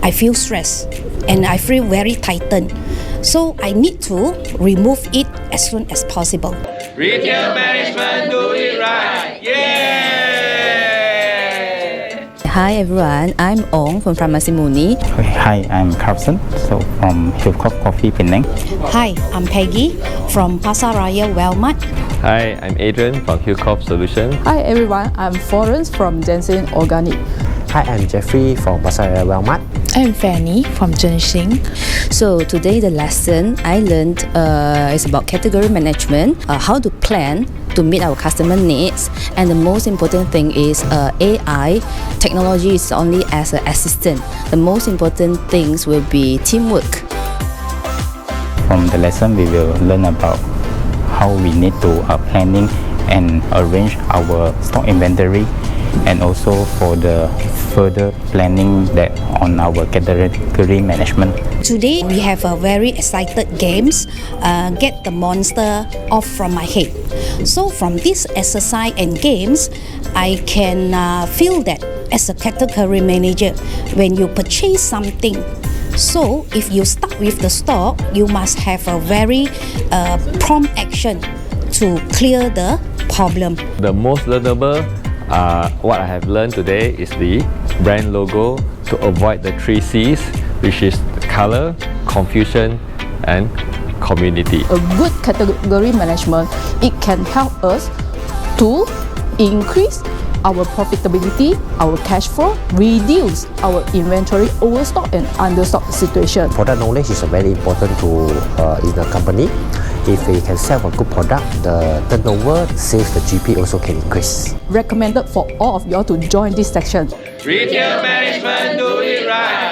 I feel stressed and I feel very tightened. So I need to remove it as soon as possible. Retail management, do it right! Yay! Hi everyone, I'm Ong from Pharmacy Muni. Hi, I'm Carlson, from Hillcrop Coffee, Penang. Hi, I'm Peggy from Pasaraya Walmart. Hi, I'm Adrian from Hillcrop Solutions. Hi everyone, I'm Florence from Jensen Organic. Hi, I'm Jeffrey from Pasaraya Walmart. I'm Fanny from Zhenxing. So today the lesson I learned is about category management, how to plan to meet our customer needs, and the most important thing is AI technology is only as an assistant. The most important things will be teamwork. From the lesson, we will learn about how we need to planning and arrange our stock inventory, and also for the further planning that on our category management. Today we have a very excited games, get the monster off from my head. So from this exercise and games, I can feel that as a category manager, when you purchase something, so if you start with the stock, you must have a very prompt action to clear the problem. The most learnable, what I have learned today is the brand logo to avoid the 3 C's, which is color, confusion, and community. A good category management, it can help us to increase our profitability, our cash flow, reduce our inventory overstock and understock situation. Product knowledge is very important to in a company. If we can sell a good product, the turnover, sales, the GP also can increase. Recommended for all of you all to join this section. Retail management, do it right!